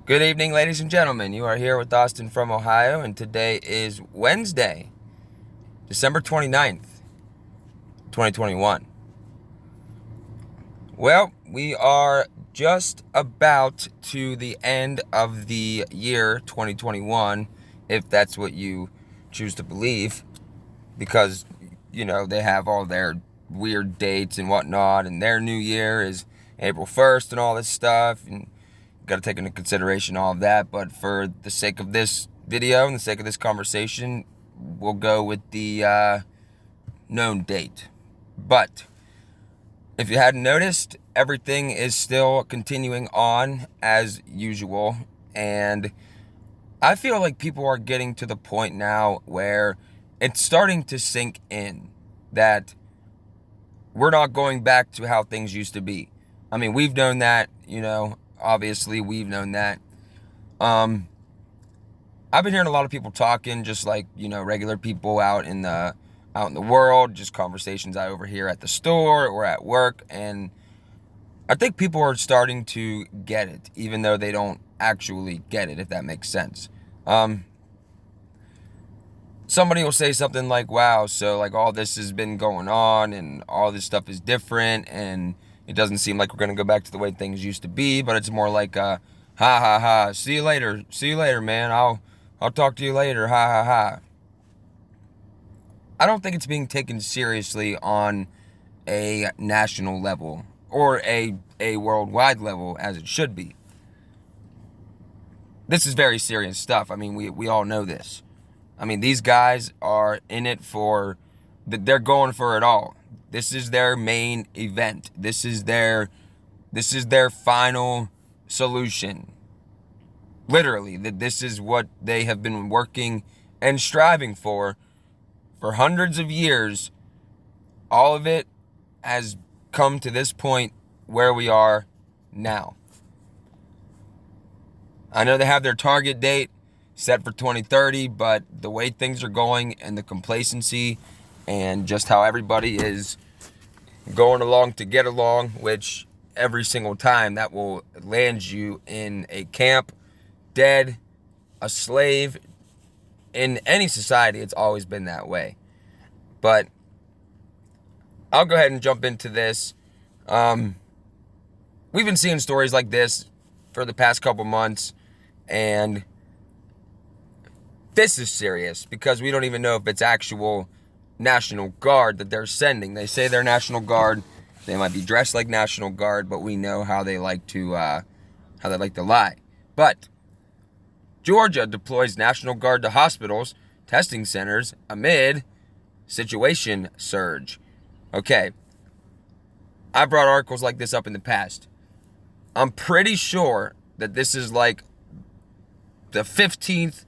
Good evening, ladies and gentlemen. You are here with Austin from Ohio, and today is Wednesday, December 29th, 2021. Well, we are just about to the end of the year 2021, if that's what you choose to believe, because, they have all their weird dates and whatnot, and their new year is April 1st and all this stuff, and got to take into consideration all of that. But for the sake of this video and the sake of this conversation, we'll go with the known date. But if you hadn't noticed, everything is still continuing on as usual. And I feel like people are getting to the point now where it's starting to sink in that we're not going back to how things used to be. I mean, we've known that, obviously we've known that. I've been hearing a lot of people talking, just like, regular people out in the world, just conversations I overhear at the store or at work, and I think people are starting to get it, even though they don't actually get it, if that makes sense. Somebody will say something like, wow, so like all this has been going on and all this stuff is different and it doesn't seem like we're going to go back to the way things used to be, but it's more like, ha ha ha, see you later, man, I'll talk to you later, ha ha ha. I don't think it's being taken seriously on a national level or a worldwide level as it should be. This is very serious stuff. I mean, we all know this. I mean, these guys are in it they're going for it all. This is their main event. This is their final solution. Literally, that this is what they have been working and striving for hundreds of years. All of it has come to this point where we are now. I know they have their target date set for 2030, but the way things are going and the complacency and just how everybody is going along to get along, which every single time that will land you in a camp, dead, a slave. In any society, it's always been that way. But I'll go ahead and jump into this. We've been seeing stories like this for the past couple months, and this is serious because we don't even know if it's actual National Guard that they're sending. They say they're National Guard. They might be dressed like National Guard, but we know how they like to lie. But Georgia deploys National Guard to hospitals, testing centers amid situation surge. Okay, I brought articles like this up in the past. I'm pretty sure that this is like the 15th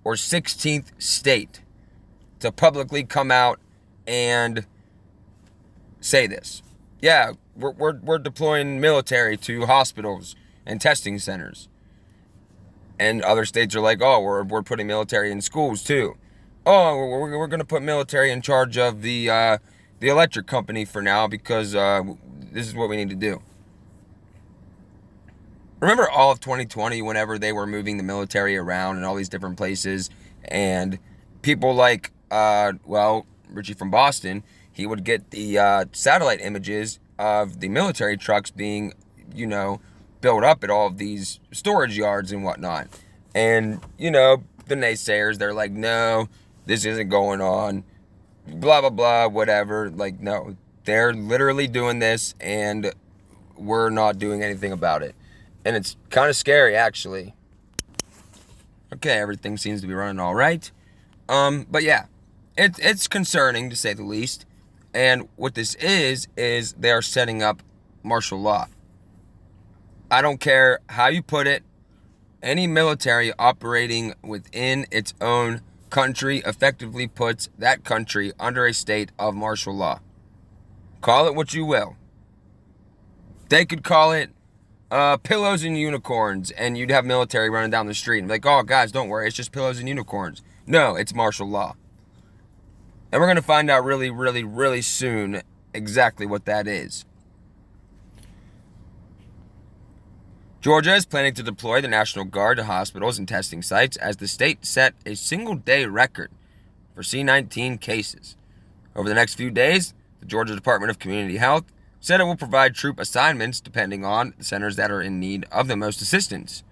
or 16th state to publicly come out and say this. Yeah, we're deploying military to hospitals and testing centers. And other states are like, oh, we're putting military in schools too. Oh, we're going to put military in charge of the electric company for now because this is what we need to do. Remember all of 2020 whenever they were moving the military around in all these different places, and people like, Richie from Boston, he would get the satellite images of the military trucks being, built up at all of these storage yards and whatnot. And, the naysayers, they're like, no, this isn't going on, blah, blah, blah, whatever. Like, no, they're literally doing this, and we're not doing anything about it. And it's kind of scary, actually. Okay, everything seems to be running all right. But yeah, it's concerning, to say the least. And what this is they are setting up martial law. I don't care how you put it. Any military operating within its own country effectively puts that country under a state of martial law. Call it what you will. They could call it pillows and unicorns, and you'd have military running down the street and be like, oh, guys, don't worry, it's just pillows and unicorns. No, it's martial law. And we're going to find out really, really, really soon exactly what that is. Georgia is planning to deploy the National Guard to hospitals and testing sites as the state set a single-day record for C-19 cases. Over the next few days, the Georgia Department of Community Health said it will provide troop assignments depending on the centers that are in need of the most assistance.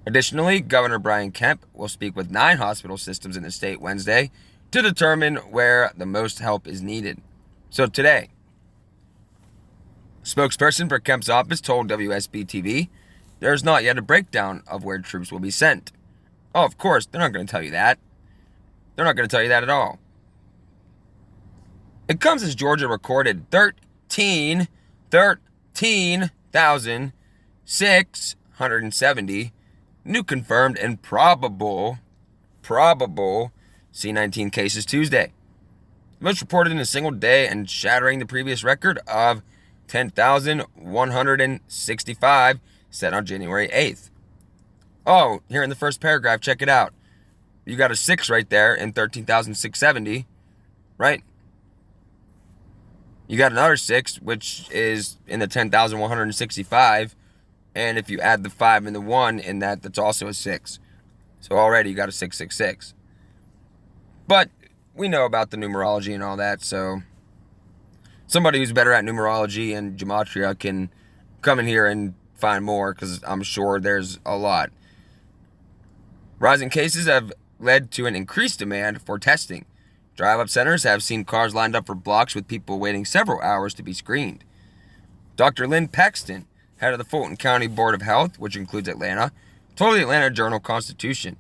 Additionally, Governor Brian Kemp will speak with 9 hospital systems in the state Wednesday to determine where the most help is needed. So today, a spokesperson for Kemp's office told WSB-TV there is not yet a breakdown of where troops will be sent. Oh, of course, they're not going to tell you that. They're not going to tell you that at all. It comes as Georgia recorded 13,670 new confirmed and probable C-19 cases Tuesday. The most reported in a single day and shattering the previous record of 10,165 set on January 8th. Oh, here in the first paragraph, check it out. You got a 6 right there in 13,670, right? You got another 6, which is in the 10,165. And if you add the 5 and the 1 in that, that's also a 6. So already you got a 666. But we know about the numerology and all that, so somebody who's better at numerology and gematria can come in here and find more, because I'm sure there's a lot. Rising cases have led to an increased demand for testing. Drive-up centers have seen cars lined up for blocks with people waiting several hours to be screened. Dr. Lynn Paxton, head of the Fulton County Board of Health, which includes Atlanta, told the Atlanta Journal-Constitution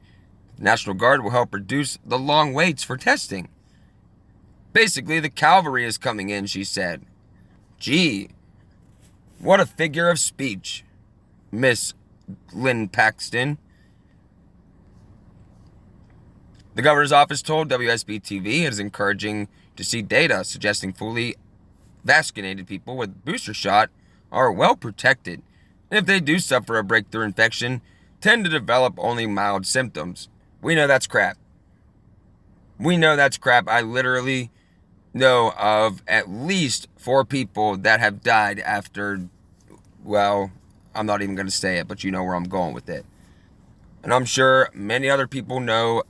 the National Guard will help reduce the long waits for testing. Basically, the cavalry is coming in, she said. Gee, what a figure of speech, Miss Lynn Paxton. The governor's office told WSB-TV it is encouraging to see data suggesting fully vaccinated people with booster shot are well protected, and if they do suffer a breakthrough infection, tend to develop only mild symptoms. We know that's crap. I literally know of at least 4 people that have died after, well, I'm not even going to say it, but you know where I'm going with it. And I'm sure many other people know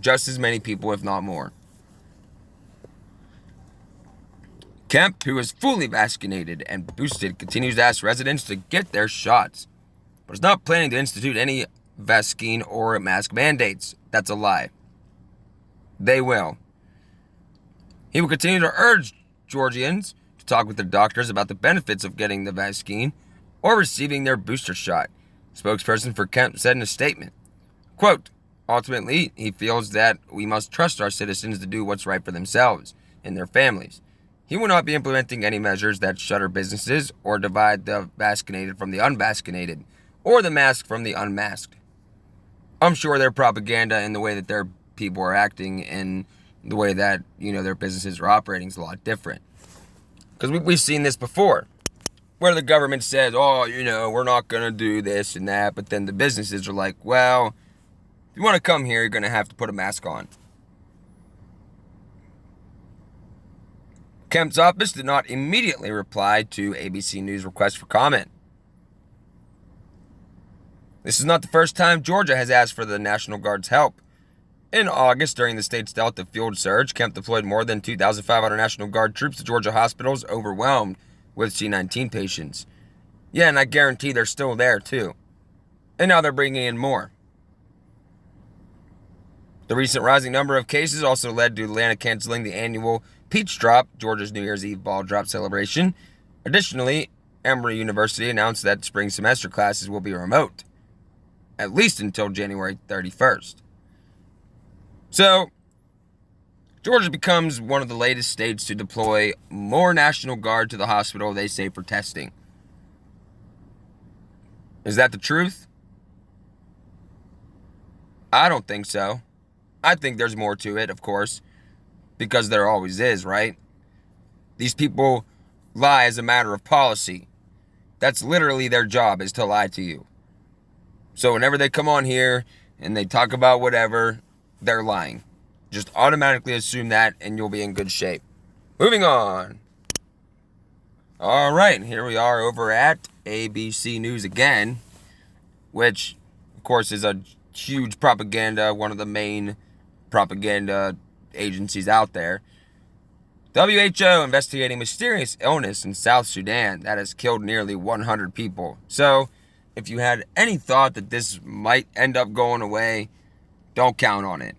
just as many people, if not more. Kemp, who is fully vaccinated and boosted, continues to ask residents to get their shots, but is not planning to institute any vaccine or mask mandates. That's a lie. They will. He will continue to urge Georgians to talk with their doctors about the benefits of getting the vaccine or receiving their booster shot. Spokesperson for Kemp said in a statement, quote, ultimately, he feels that we must trust our citizens to do what's right for themselves and their families. He will not be implementing any measures that shutter businesses or divide the vaccinated from the unvaccinated or the masked from the unmasked. I'm sure their propaganda and the way that their people are acting and the way that, their businesses are operating is a lot different. Because we've seen this before, where the government says, we're not going to do this and that, but then the businesses are like, well, if you want to come here, you're going to have to put a mask on. Kemp's office did not immediately reply to ABC News' request for comment. This is not the first time Georgia has asked for the National Guard's help. In August, during the state's Delta-fueled surge, Kemp deployed more than 2,500 National Guard troops to Georgia hospitals overwhelmed with C-19 patients. Yeah, and I guarantee they're still there, too. And now they're bringing in more. The recent rising number of cases also led to Atlanta canceling the annual Peach Drop, Georgia's New Year's Eve ball drop celebration. Additionally, Emory University announced that spring semester classes will be remote, at least until January 31st. So, Georgia becomes one of the latest states to deploy more National Guard to the hospital, they say, for testing. Is that the truth? I don't think so. I think there's more to it, of course, because there always is, right? These people lie as a matter of policy. That's literally their job, is to lie to you. So whenever they come on here and they talk about whatever, they're lying. Just automatically assume that and you'll be in good shape. Moving on. All right, here we are over at ABC News again, which, of course, is a huge propaganda, one of the main propaganda agencies out there. WHO investigating mysterious illness in South Sudan that has killed nearly 100 people. So, if you had any thought that this might end up going away, don't count on it.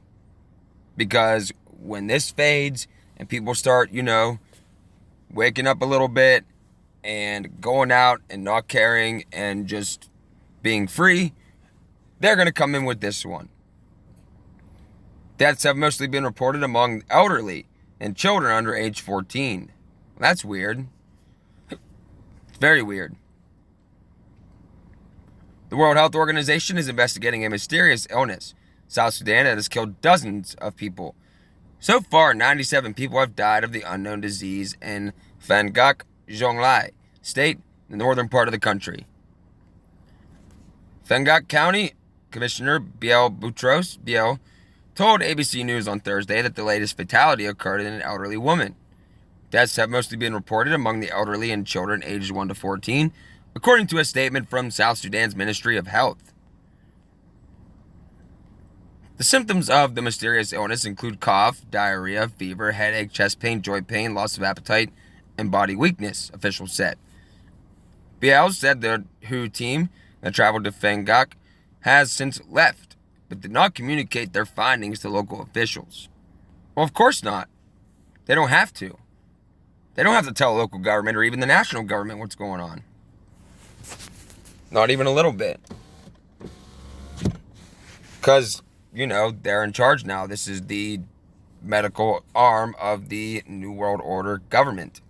Because when this fades and people start, waking up a little bit and going out and not caring and just being free, they're going to come in with this one. Deaths have mostly been reported among elderly and children under age 14. That's weird. Very weird. The World Health Organization is investigating a mysterious illness in South Sudan that has killed dozens of people. So far, 97 people have died of the unknown disease in Fangak, Jonglai state in the northern part of the country. Fangak County Commissioner Biel Boutros Biel told ABC News on Thursday that the latest fatality occurred in an elderly woman. Deaths have mostly been reported among the elderly and children aged 1 to 14, according to a statement from South Sudan's Ministry of Health. The symptoms of the mysterious illness include cough, diarrhea, fever, headache, chest pain, joint pain, loss of appetite, and body weakness, officials said. Biel said the WHO team that traveled to Fangak has since left, but did not communicate their findings to local officials. Well, of course not. They don't have to. They don't have to tell local government or even the national government what's going on. Not even a little bit. Because, they're in charge now. This is the medical arm of the New World Order government.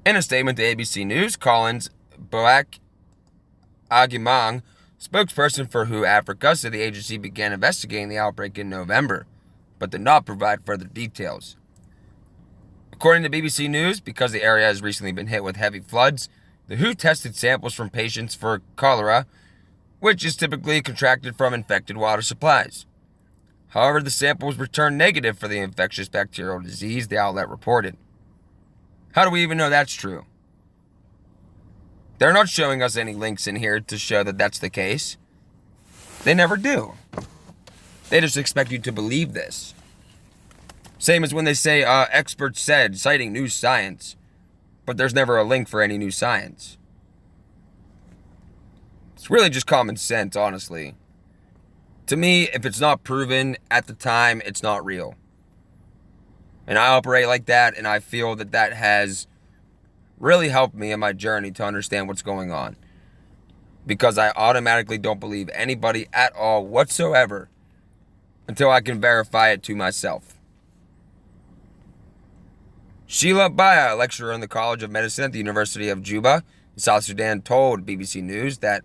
In a statement to ABC News, Collins Boak Agimang, spokesperson for WHO Africa, said the agency began investigating the outbreak in November, but did not provide further details. According to BBC News, because the area has recently been hit with heavy floods, the WHO tested samples from patients for cholera, which is typically contracted from infected water supplies. However, the samples returned negative for the infectious bacterial disease, the outlet reported. How do we even know that's true? They're not showing us any links in here to show that that's the case. They never do. They just expect you to believe this. Same as when they say, experts said, citing new science. But there's never a link for any new science. It's really just common sense, honestly. To me, if it's not proven at the time, it's not real. And I operate like that, and I feel that that has really helped me in my journey to understand what's going on. Because I automatically don't believe anybody at all whatsoever until I can verify it to myself. Sheila Baya, a lecturer in the College of Medicine at the University of Juba in South Sudan, told BBC News that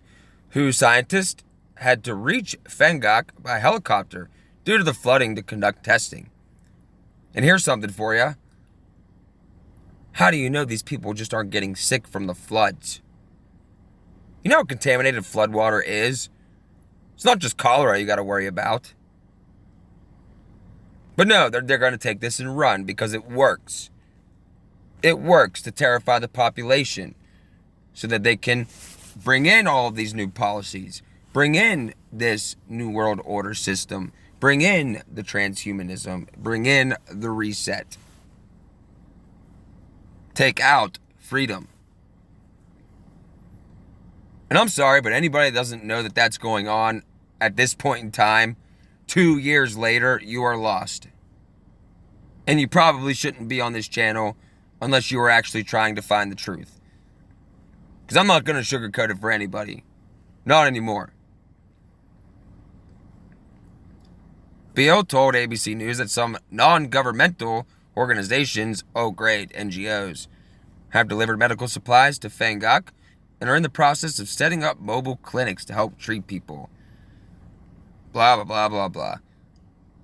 WHO scientists had to reach Fangak by helicopter due to the flooding to conduct testing. And here's something for you. How do you know these people just aren't getting sick from the floods? You know how contaminated floodwater is? It's not just cholera you got to worry about. But no, they're going to take this and run because it works. It works to terrify the population so that they can bring in all of these new policies, bring in this New World Order system, bring in the transhumanism, bring in the reset. Take out freedom. And I'm sorry, but anybody that doesn't know that that's going on at this point in time, 2 years later, you are lost. And you probably shouldn't be on this channel unless you are actually trying to find the truth. Because I'm not going to sugarcoat it for anybody. Not anymore. Biel told ABC News that some non-governmental organizations, NGOs, have delivered medical supplies to Fangak and are in the process of setting up mobile clinics to help treat people. Blah, blah, blah, blah, blah.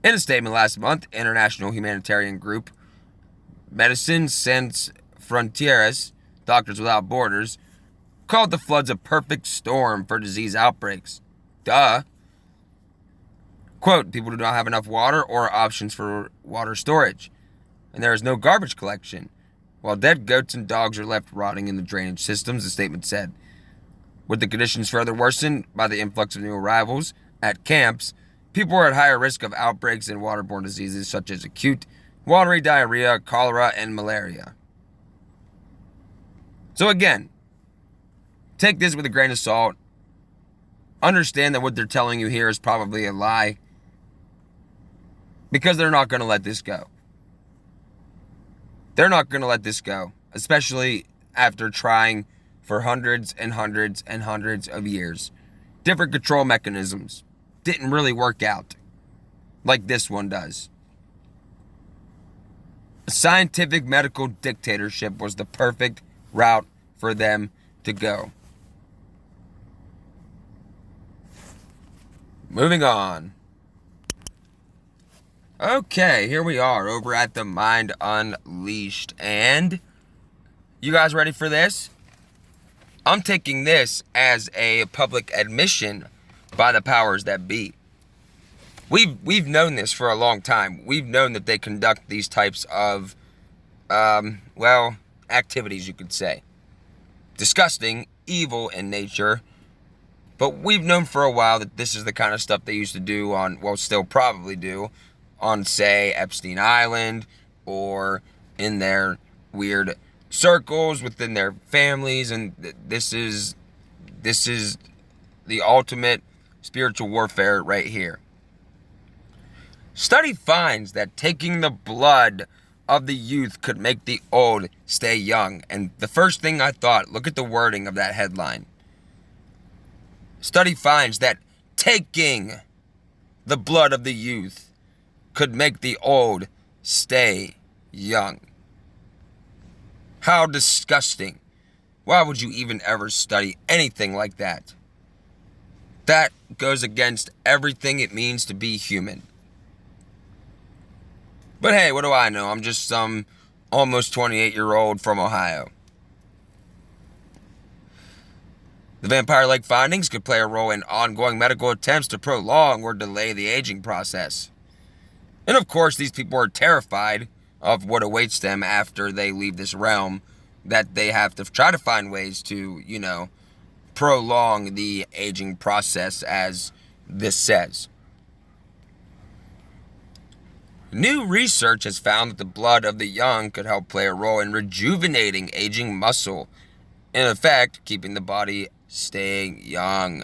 In a statement last month, international humanitarian group Médecins Sans Frontières, Doctors Without Borders, called the floods a perfect storm for disease outbreaks. Duh. Quote, people do not have enough water or options for water storage. and there is no garbage collection, while dead goats and dogs are left rotting in the drainage systems, the statement said. With the conditions further worsened by the influx of new arrivals at camps, people were at higher risk of outbreaks and waterborne diseases such as acute watery diarrhea, cholera, and malaria. So again, take this with a grain of salt. Understand that what they're telling you here is probably a lie, because they're not going to let this go. They're not going to let this go, especially after trying for hundreds and hundreds and hundreds of years. Different control mechanisms didn't really work out like this one does. A scientific medical dictatorship was the perfect route for them to go. Moving on. Okay, here we are over at the Mind Unleashed. And you guys ready for this? I'm taking this as a public admission by the powers that be. We've known this for a long time. We've known that they conduct these types of, activities, you could say. Disgusting, evil in nature. But we've known for a while that this is the kind of stuff they used to do still probably do, on, say, Epstein Island, or in their weird circles within their families, and this is the ultimate spiritual warfare right here. Study finds that taking the blood of the youth could make the old stay young. And the first thing I thought, look at the wording of that headline. Study finds that taking the blood of the youth could make the old stay young. How disgusting. Why would you even ever study anything like that? That goes against everything it means to be human. But hey, what do I know? I'm just some almost 28-year-old from Ohio. The vampire-like findings could play a role in ongoing medical attempts to prolong or delay the aging process. And of course, these people are terrified of what awaits them after they leave this realm, that they have to try to find ways to, prolong the aging process, as this says. New research has found that the blood of the young could help play a role in rejuvenating aging muscle, in effect, keeping the body staying young.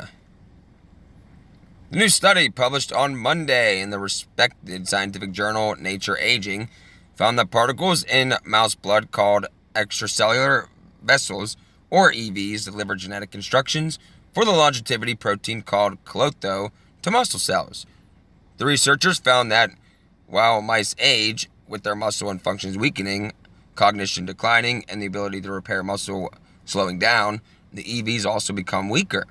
The new study, published on Monday in the respected scientific journal Nature Aging, found that particles in mouse blood called extracellular vessels, or EVs, deliver genetic instructions for the longevity protein called klotho to muscle cells. The researchers found that while mice age, with their muscle and functions weakening, cognition declining, and the ability to repair muscle slowing down, the EVs also become weaker.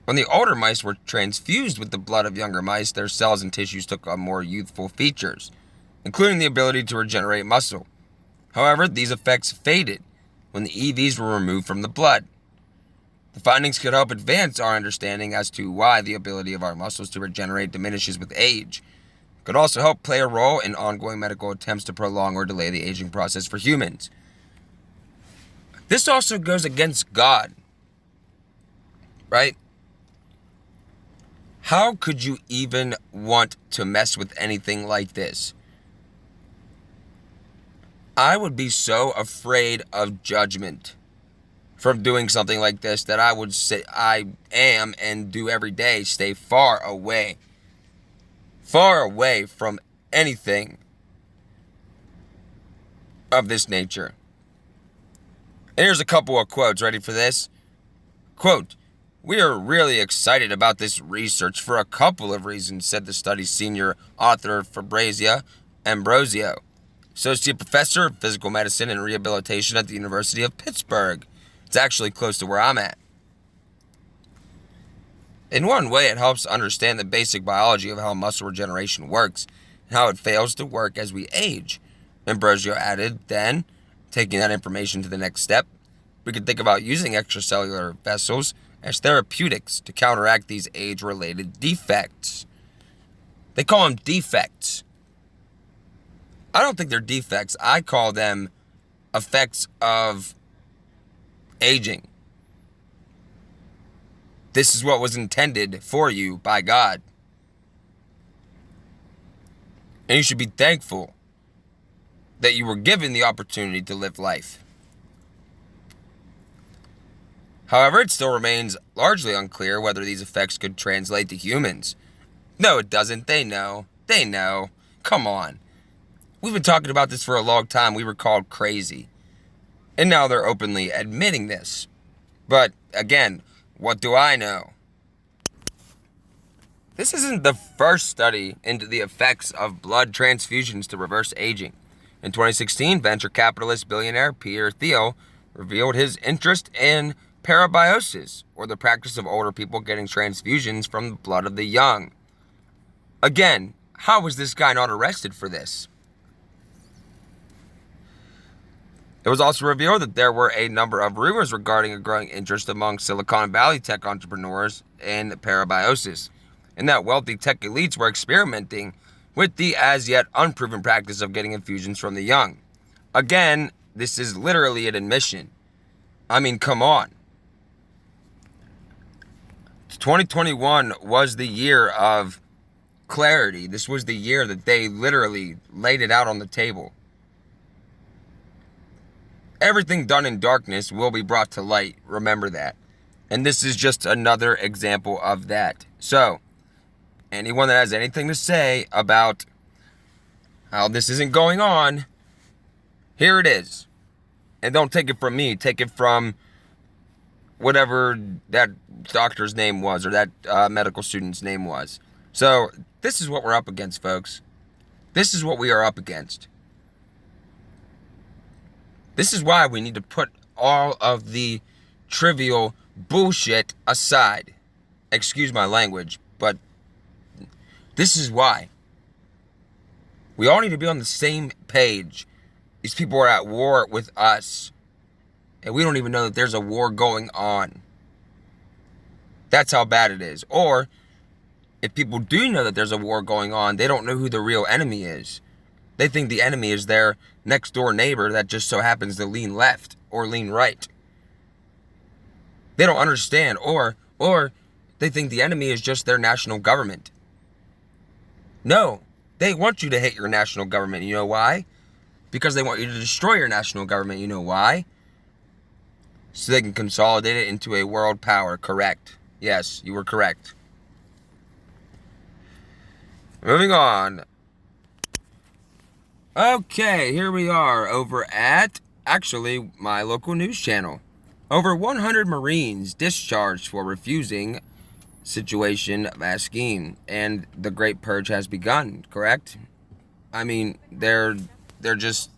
When the older mice were transfused with the blood of younger mice, their cells and tissues took on more youthful features, including the ability to regenerate muscle. However, these effects faded when the EVs were removed from the blood. The findings could help advance our understanding as to why the ability of our muscles to regenerate diminishes with age. It could also help play a role in ongoing medical attempts to prolong or delay the aging process for humans. This also goes against God, right? How could you even want to mess with anything like this? I would be so afraid of judgment from doing something like this that I would say I am and do every day stay far away from anything of this nature. And here's a couple of quotes. Ready for this? Quote, "We are really excited about this research for a couple of reasons," said the study's senior author Fabrizia Ambrosio, associate professor of physical medicine and rehabilitation at the University of Pittsburgh. It's actually close to where I'm at. In one way, it helps understand the basic biology of how muscle regeneration works and how it fails to work as we age. Ambrosio added, then, taking that information to the next step, we could think about using extracellular vessels as therapeutics to counteract these age-related defects. They call them defects. I don't think they're defects. I call them effects of aging. This is what was intended for you by God. And you should be thankful that you were given the opportunity to live life. However, it still remains largely unclear whether these effects could translate to humans. No, it doesn't. They know. They know. Come on. We've been talking about this for a long time. We were called crazy. And now they're openly admitting this. But, again, what do I know? This isn't the first study into the effects of blood transfusions to reverse aging. In 2016, venture capitalist billionaire Peter Thiel revealed his interest in parabiosis, or the practice of older people getting transfusions from the blood of the young. Again, how was this guy not arrested for this? It was also revealed that there were a number of rumors regarding a growing interest among Silicon Valley tech entrepreneurs in parabiosis, and that wealthy tech elites were experimenting with the as yet unproven practice of getting infusions from the young. Again, this is literally an admission. I mean, come on. 2021 was the year of clarity. This was the year that they literally laid it out on the table. Everything done in darkness will be brought to light. Remember that. And this is just another example of that. So, anyone that has anything to say about how this isn't going on, here it is. And don't take it from me. Take it from whatever that doctor's name was, or that medical student's name was. So, this is what we're up against, folks. This is what we are up against. This is why we need to put all of the trivial bullshit aside. Excuse my language, but this is why. We all need to be on the same page. These people are at war with us, and we don't even know that there's a war going on. That's how bad it is. Or, if people do know that there's a war going on, they don't know who the real enemy is. They think the enemy is their next door neighbor that just so happens to lean left or lean right. They don't understand, or they think the enemy is just their national government. No, they want you to hate your national government. You know why? Because they want you to destroy your national government. You know why? So they can consolidate it into a world power. Correct. Yes, you were correct. Moving on. Okay, here we are over at, actually, my local news channel. Over 100 Marines discharged for refusing situation Vaskeen, and the Great Purge has begun, correct? I mean, they're just,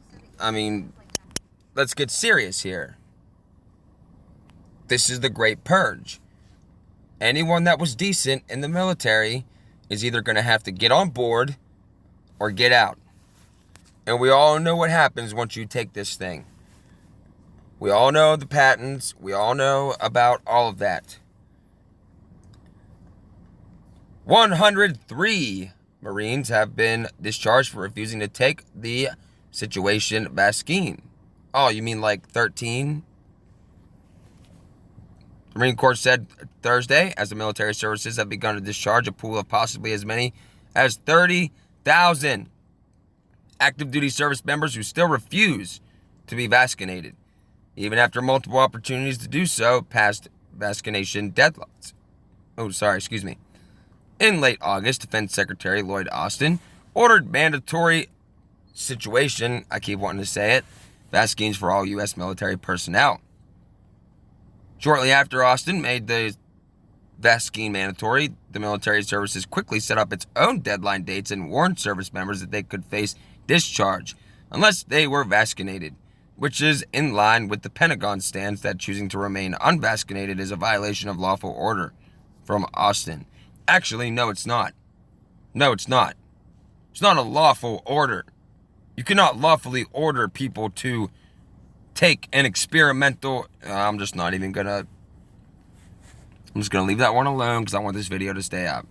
let's get serious here. This is the Great Purge. Anyone that was decent in the military is either going to have to get on board or get out. And we all know what happens once you take this thing. We all know the patents. We all know about all of that. 103 Marines have been discharged for refusing to take the situation Vaskeen. Oh, you mean like 13? The Marine Corps said Thursday, as the military services have begun to discharge a pool of possibly as many as 30,000 active duty service members who still refuse to be vaccinated, even after multiple opportunities to do so past vaccination deadlines. In late August, Defense Secretary Lloyd Austin ordered mandatory situation, I keep wanting to say it, vaccines for all U.S. military personnel. Shortly after Austin made the vaccine mandatory, the military services quickly set up its own deadline dates and warned service members that they could face discharge unless they were vaccinated, which is in line with the Pentagon's stance that choosing to remain unvaccinated is a violation of lawful order from Austin. Actually, no, it's not. No, it's not. It's not a lawful order. You cannot lawfully order people to take an experimental... I'm just going to leave that one alone because I want this video to stay up.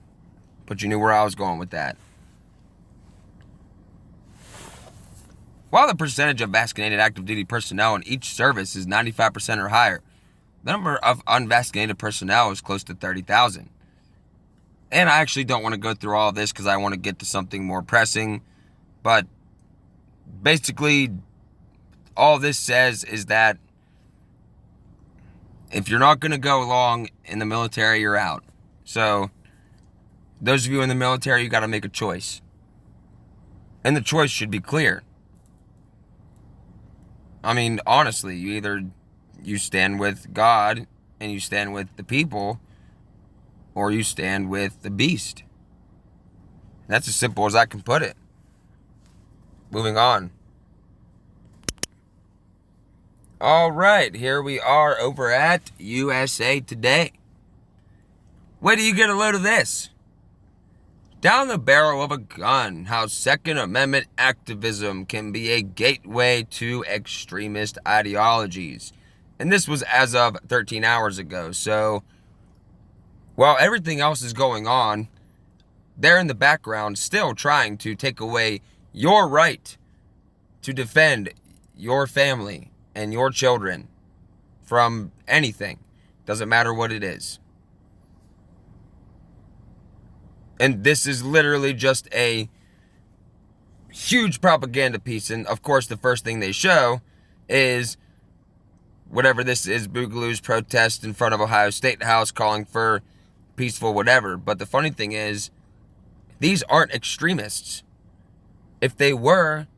But you knew where I was going with that. While the percentage of vaccinated active duty personnel in each service is 95% or higher, the number of unvaccinated personnel is close to 30,000. And I actually don't want to go through all of this because I want to get to something more pressing. But basically, all this says is that if you're not going to go along in the military, you're out. So, those of you in the military, you got to make a choice. And the choice should be clear. I mean, honestly, you stand with God and you stand with the people, or you stand with the beast. That's as simple as I can put it. Moving on. All right, here we are over at USA Today. Wait till you get a load of this. Down the barrel of a gun, how Second Amendment activism can be a gateway to extremist ideologies. And this was as of 13 hours ago. So, while everything else is going on, they're in the background still trying to take away your right to defend your family and your children from anything. Doesn't matter what it is. And this is literally just a huge propaganda piece. And of course, the first thing they show is whatever this is, Boogaloo's protest in front of Ohio State House calling for peaceful whatever. But the funny thing is, these aren't extremists. If they were,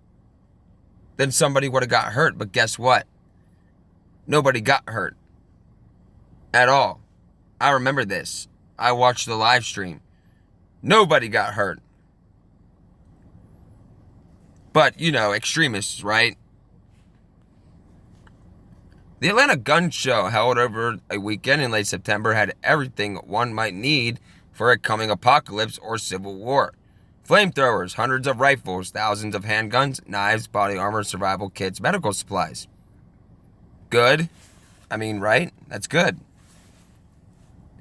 then somebody would have got hurt. But guess what? Nobody got hurt at all. I remember this. I watched the live stream. Nobody got hurt. But, extremists, right? The Atlanta Gun Show, held over a weekend in late September, had everything one might need for a coming apocalypse or civil war. Flamethrowers, hundreds of rifles, thousands of handguns, knives, body armor, survival kits, medical supplies. Good. I mean, right? That's good.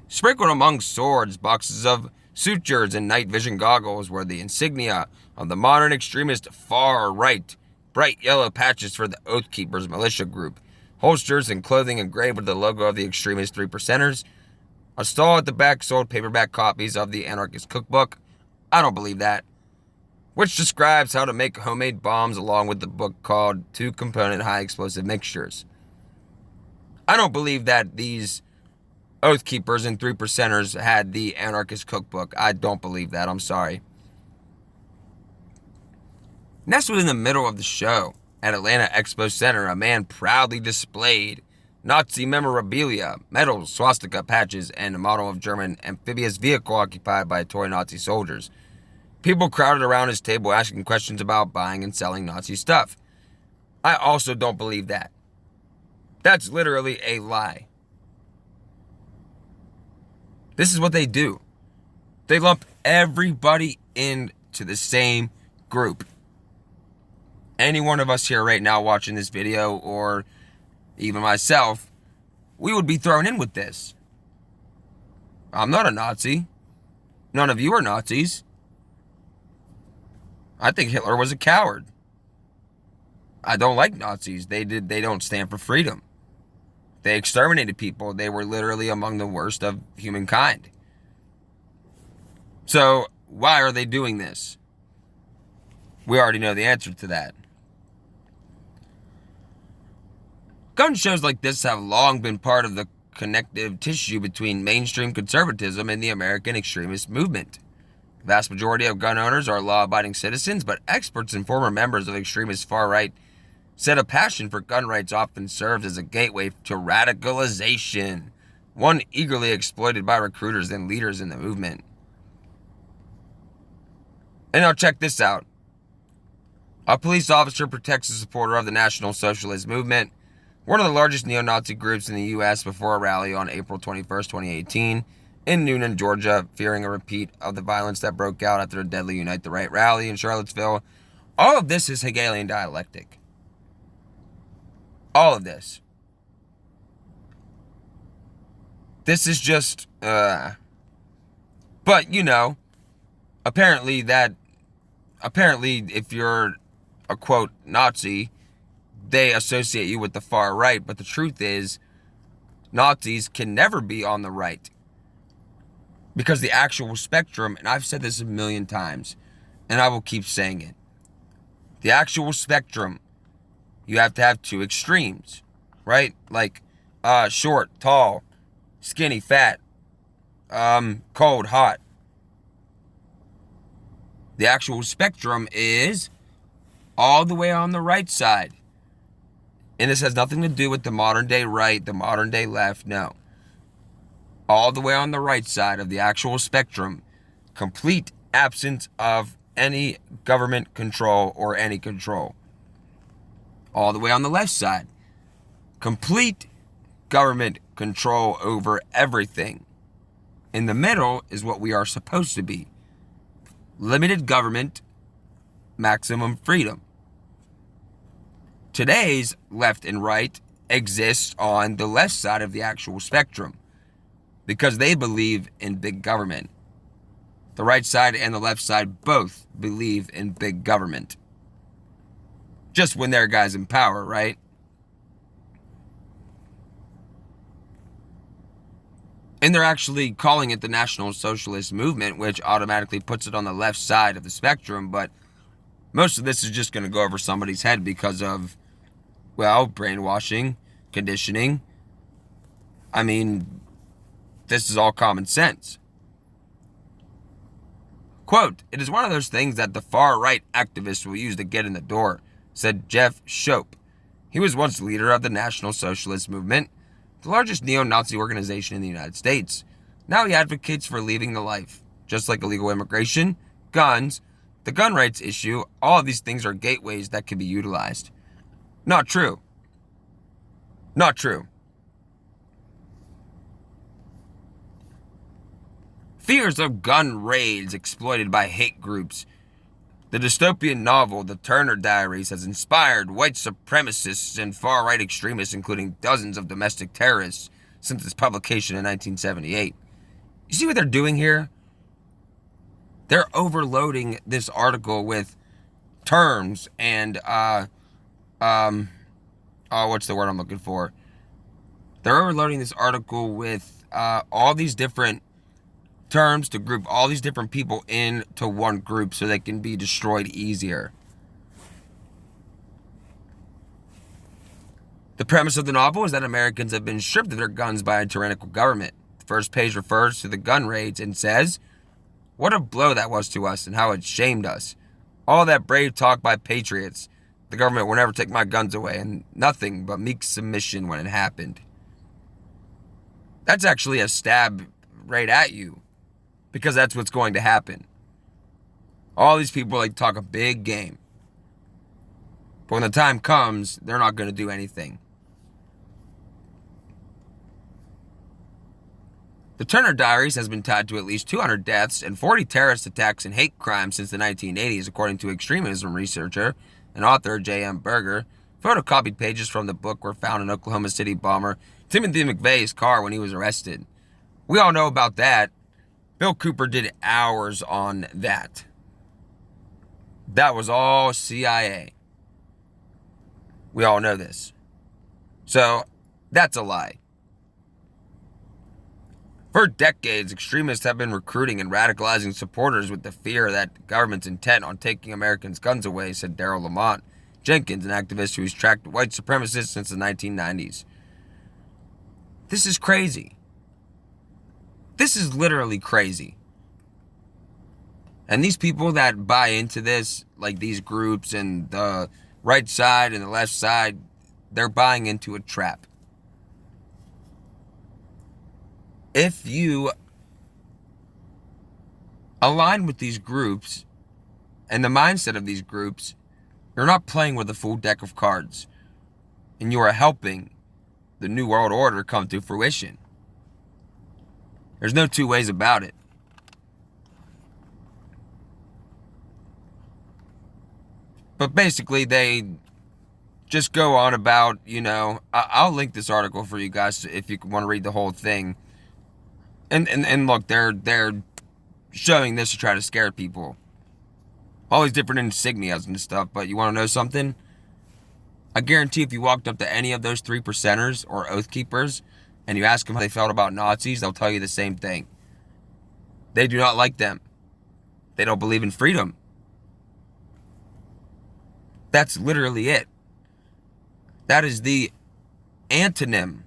Sprinkled among swords, boxes of sutures, and night vision goggles were the insignia of the modern extremist far right. Bright yellow patches for the Oath Keepers militia group. Holsters and clothing engraved with the logo of the extremist 3%ers. A stall at the back sold paperback copies of the Anarchist Cookbook. I don't believe that. Which describes how to make homemade bombs along with the book called Two-Component High Explosive Mixtures. I don't believe that these Oath Keepers and 3%ers had the Anarchist Cookbook. I don't believe that. I'm sorry. Nestled in the middle of the show at Atlanta Expo Center, a man proudly displayed Nazi memorabilia, medals, swastika patches, and a model of German amphibious vehicle occupied by toy Nazi soldiers. People crowded around his table asking questions about buying and selling Nazi stuff. I also don't believe that. That's literally a lie. This is what they do. They lump everybody into the same group. Any one of us here right now watching this video, or even myself, we would be thrown in with this. I'm not a Nazi. None of you are Nazis. I think Hitler was a coward. I don't like Nazis. They don't stand for freedom. They exterminated people. They were literally among the worst of humankind. So, why are they doing this? We already know the answer to that. Gun shows like this have long been part of the connective tissue between mainstream conservatism and the American extremist movement. The vast majority of gun owners are law-abiding citizens, but experts and former members of extremist far-right said a passion for gun rights often serves as a gateway to radicalization, one eagerly exploited by recruiters and leaders in the movement. And now check this out. A police officer protects a supporter of the National Socialist Movement, one of the largest neo-Nazi groups in the U.S., before a rally on April 21st, 2018, in Noonan, Georgia, fearing a repeat of the violence that broke out after a deadly Unite the Right rally in Charlottesville. All of this is Hegelian dialectic. All of this. This is just, but, apparently if you're a quote Nazi, they associate you with the far right. But the truth is, Nazis can never be on the right. Because the actual spectrum, and I've said this a million times, and I will keep saying it, the actual spectrum, you have to have two extremes, right? Like short, tall, skinny, fat, cold, hot. The actual spectrum is all the way on the right side. And this has nothing to do with the modern day right, the modern day left, no. All the way on the right side of the actual spectrum, complete absence of any government control or any control. All the way on the left side, complete government control over everything. In the middle is what we are supposed to be. Limited government, maximum freedom. Today's left and right exists on the left side of the actual spectrum because they believe in big government. The right side and the left side both believe in big government. Just when their guys in power, right? And they're actually calling it the National Socialist Movement, which automatically puts it on the left side of the spectrum. But most of this is just going to go over somebody's head because of, well, brainwashing, conditioning. I mean, this is all common sense. Quote, "It is one of those things that the far-right activists will use to get in the door," said Jeff Shope. He was once leader of the National Socialist Movement, the largest neo-Nazi organization in the United States. Now he advocates for leaving the life. Just like illegal immigration, guns, the gun rights issue, all of these things are gateways that can be utilized. Not true. Not true. Fears of gun raids exploited by hate groups. The dystopian novel, The Turner Diaries, has inspired white supremacists and far-right extremists, including dozens of domestic terrorists, since its publication in 1978. You see what they're doing here? They're overloading this article with terms and, what's the word I'm looking for? They're overloading this article with all these different terms to group all these different people into one group so they can be destroyed easier. The premise of the novel is that Americans have been stripped of their guns by a tyrannical government. The first page refers to the gun raids and says, "What a blow that was to us and how it shamed us. All that brave talk by patriots. The government will never take my guns away, and nothing but meek submission when it happened." That's actually a stab right at you. Because that's what's going to happen. All these people like talk a big game. But when the time comes, they're not going to do anything. The Turner Diaries has been tied to at least 200 deaths and 40 terrorist attacks and hate crimes since the 1980s, according to extremism researcher and author J.M. Berger. Photocopied pages from the book were found in Oklahoma City bomber Timothy McVeigh's car when he was arrested. We all know about that. Bill Cooper did hours on that. That was all CIA. We all know this. So, that's a lie. For decades, extremists have been recruiting and radicalizing supporters with the fear that the government's intent on taking Americans' guns away, said Daryl Lamont Jenkins, an activist who's tracked white supremacists since the 1990s. This is crazy. This is literally crazy. And these people that buy into this, like these groups and the right side and the left side, they're buying into a trap. If you align with these groups and the mindset of these groups, you're not playing with a full deck of cards. And you are helping the New World Order come to fruition. There's no two ways about it. But basically, they just go on about, I'll link this article for you guys if you want to read the whole thing. And look, they're showing this to try to scare people. all these different insignias and stuff. But you want to know something? I guarantee if you walked up to any of those 3%ers or Oath Keepers and you ask them how they felt about Nazis, they'll tell you the same thing. They do not like them. They don't believe in freedom. That's literally it. That is the antonym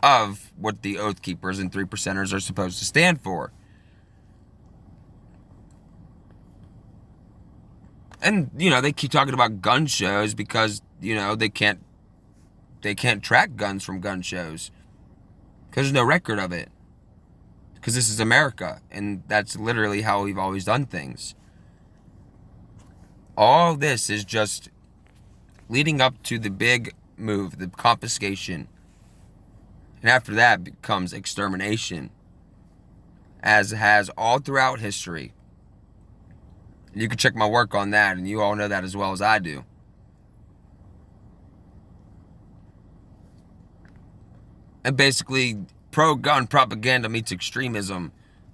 of what the Oath Keepers and 3%ers are supposed to stand for. And, they keep talking about gun shows because, they can't track guns from gun shows. Because there's no record of it. Because this is America. And that's literally how we've always done things. All this is just leading up to the big move, the confiscation. And after that becomes extermination. As it has all throughout history. You can check my work on that, and you all know that as well as I do. And basically, pro-gun propaganda meets extremism.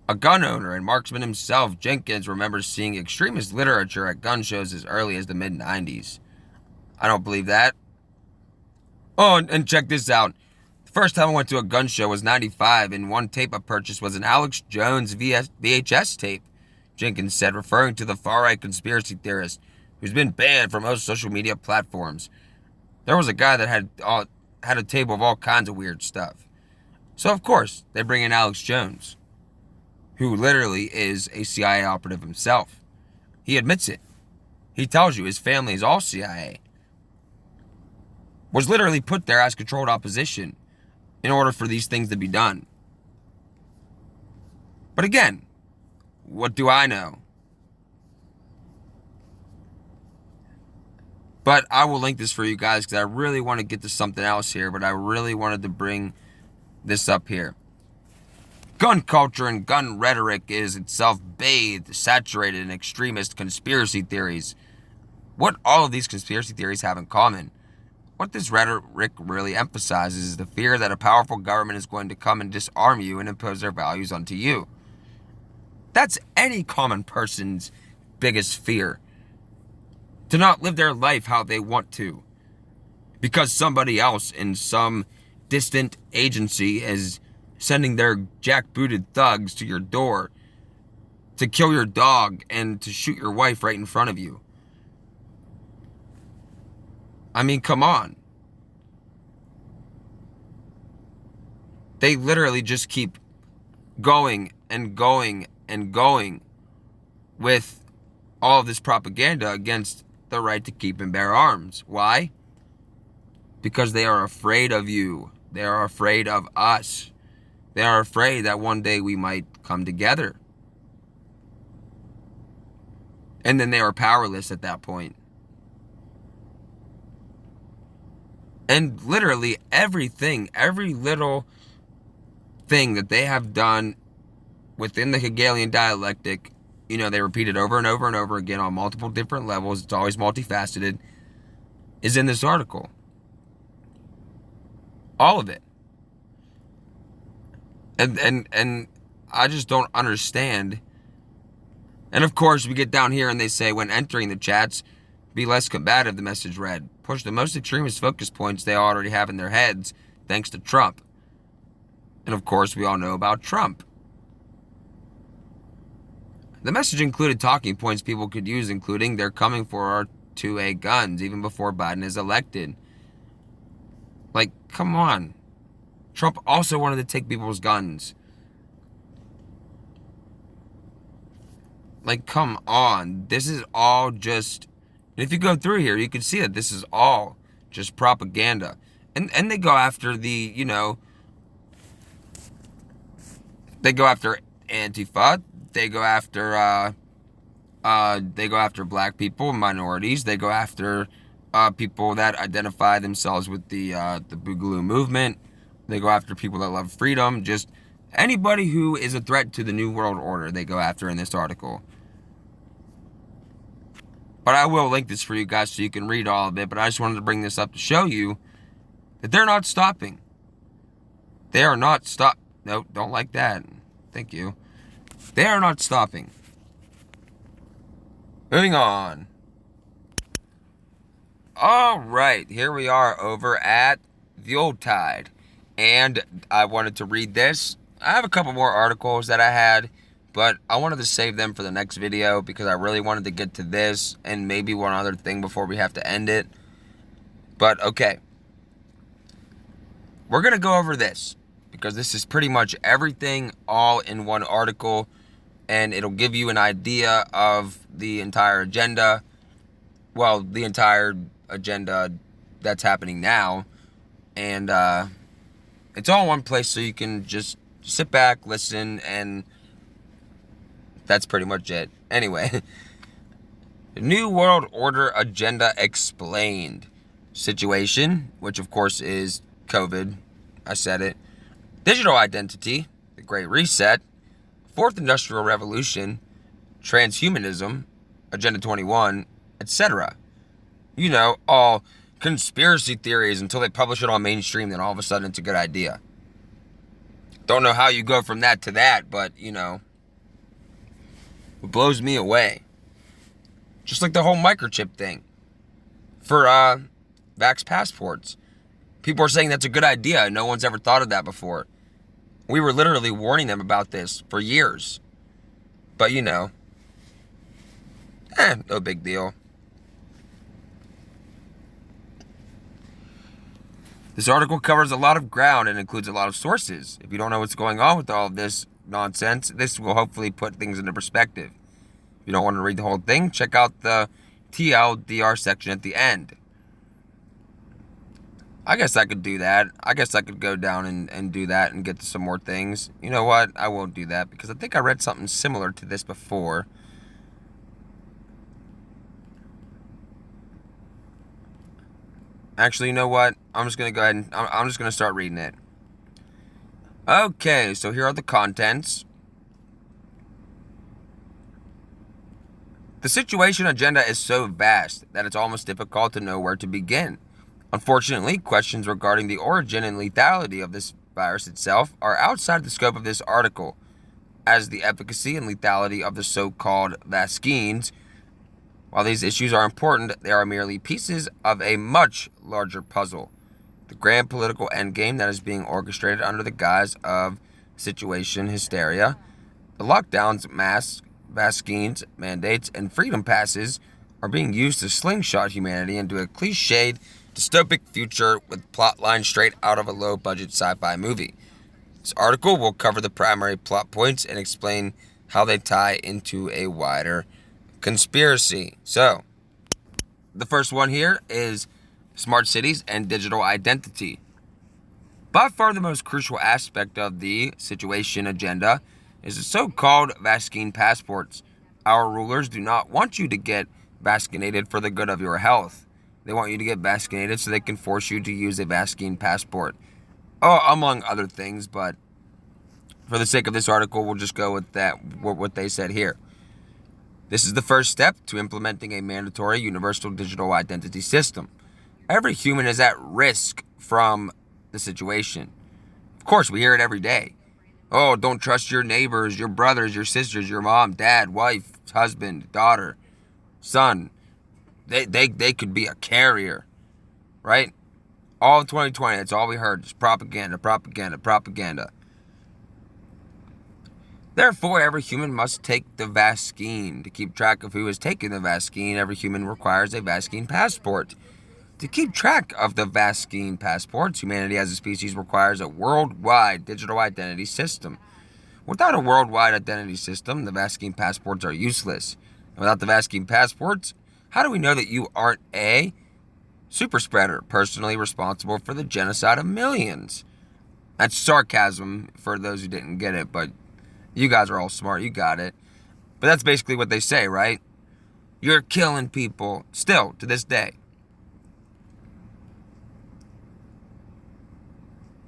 A gun owner and marksman himself, Jenkins, remembers seeing extremist literature at gun shows as early as the mid-90s. I don't believe that. Oh, and check this out. The first time I went to a gun show was 95, and one tape I purchased was an Alex Jones VHS tape. Jenkins said, referring to the far-right conspiracy theorist who's been banned from most social media platforms. There was a guy that had a table of all kinds of weird stuff. So, of course, they bring in Alex Jones, who literally is a CIA operative himself. He admits it. He tells you his family is all CIA. Was literally put there as controlled opposition in order for these things to be done. But again, what do I know? But I will link this for you guys because I really want to get to something else here, but I really wanted to bring this up here. Gun culture and gun rhetoric is itself bathed, saturated in extremist conspiracy theories. What all of these conspiracy theories have in common? What this rhetoric really emphasizes is the fear that a powerful government is going to come and disarm you and impose their values onto you. That's any common person's biggest fear. To not live their life how they want to. Because somebody else in some distant agency is sending their jackbooted thugs to your door to kill your dog and to shoot your wife right in front of you. I mean, come on. They literally just keep going and going and going with all of this propaganda against the right to keep and bear arms. Why? Because they are afraid of you. They are afraid of us. They are afraid that one day we might come together. And then they are powerless at that point. And literally everything, every little thing that they have done within the Hegelian dialectic, they repeat it over and over and over again on multiple different levels. It's always multifaceted, is in this article. All of it. And I just don't understand. And of course, we get down here and they say, when entering the chats, be less combative, the message read. Push the most extremist focus points they already have in their heads, thanks to Trump. And of course, we all know about Trump. The message included talking points people could use, including they're coming for our 2A guns, even before Biden is elected. Like, come on. Trump also wanted to take people's guns. Like, come on. This is all just... If you go through here, you can see that this is all just propaganda. And they go after the, they go after Antifa. They go after black people, minorities. They go after people that identify themselves with the Boogaloo movement. They go after people that love freedom. Just anybody who is a threat to the New World Order, they go after in this article. But I will link this for you guys so you can read all of it. But I just wanted to bring this up to show you that they're not stopping. They are not stop. No, don't like that. Thank you. They are not stopping. Moving on. All right, here we are over at the Old Tide. And I wanted to read this. I have a couple more articles that I had, but I wanted to save them for the next video because I really wanted to get to this and maybe one other thing before we have to end it. But okay. We're going to go over this because this is pretty much everything all in one article, and it'll give you an idea of the entire agenda. Well, the entire agenda that's happening now. And it's all in one place, so you can just sit back, listen, and that's pretty much it. Anyway, the New World Order Agenda Explained. Situation, which of course is COVID. I said it. Digital identity, the Great Reset, Fourth Industrial Revolution, transhumanism, Agenda 21, etc. You know, all conspiracy theories until they publish it on mainstream, then all of a sudden it's a good idea. Don't know how you go from that to that, but, you know, it blows me away. Just like the whole microchip thing for vax passports. People are saying that's a good idea. No one's ever thought of that before. We were literally warning them about this for years. But, you know, no big deal. This article covers a lot of ground and includes a lot of sources. If you don't know what's going on with all of this nonsense, this will hopefully put things into perspective. If you don't want to read the whole thing, check out the TLDR section at the end. I guess I could do that. I guess I could go down and do that and get to some more things. You know what? I won't do that because I think I read something similar to this before. Actually, you know what? I'm just going to go ahead and I'm just going to start reading it. Okay, so here are the contents. The situation agenda is so vast that it's almost difficult to know where to begin. Unfortunately, questions regarding the origin and lethality of this virus itself are outside the scope of this article, as the efficacy and lethality of the so-called vaccines. While these issues are important, they are merely pieces of a much larger puzzle. The grand political endgame that is being orchestrated under the guise of situation hysteria. The lockdowns, masks, vaccines, mandates, and freedom passes are being used to slingshot humanity into a cliched, dystopic future with plot lines straight out of a low-budget sci-fi movie. This article will cover the primary plot points and explain how they tie into a wider conspiracy. So, the first one here is smart cities and digital identity. By far the most crucial aspect of the situation agenda is the so-called vaccine passports. Our rulers do not want you to get vaccinated for the good of your health. They want you to get vaccinated so they can force you to use a vaccine passport. Oh, among other things, but for the sake of this article, we'll just go with that, what they said here. This is the first step to implementing a mandatory universal digital identity system. Every human is at risk from the situation. Of course, we hear it every day. Oh, don't trust your neighbors, your brothers, your sisters, your mom, dad, wife, husband, daughter, son. They could be a carrier, right? All of 2020, that's all we heard. Just propaganda, propaganda, propaganda. Therefore, every human must take the vaccine. To keep track of who is taking the vaccine, every human requires a vaccine passport. To keep track of the vaccine passports, humanity as a species requires a worldwide digital identity system. Without a worldwide identity system, the vaccine passports are useless. And without the vaccine passports, how do we know that you aren't a super spreader, personally responsible for the genocide of millions? That's sarcasm for those who didn't get it, but you guys are all smart. You got it. But that's basically what they say, right? You're killing people still to this day.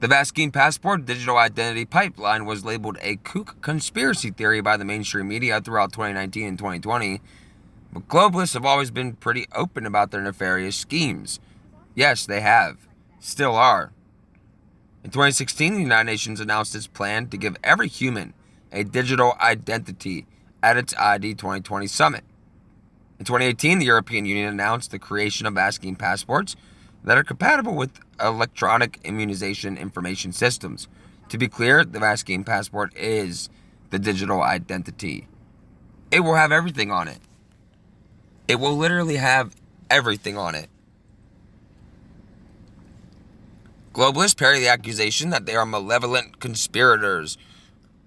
The vaccine passport digital identity pipeline was labeled a kook conspiracy theory by the mainstream media throughout 2019 and 2020. But globalists have always been pretty open about their nefarious schemes. Yes, they have. Still are. In 2016, the United Nations announced its plan to give every human a digital identity at its ID 2020 summit. In 2018, the European Union announced the creation of vaccine passports that are compatible with electronic immunization information systems. To be clear, the vaccine passport is the digital identity. It will have everything on it. It will literally have everything on it. Globalists parry the accusation that they are malevolent conspirators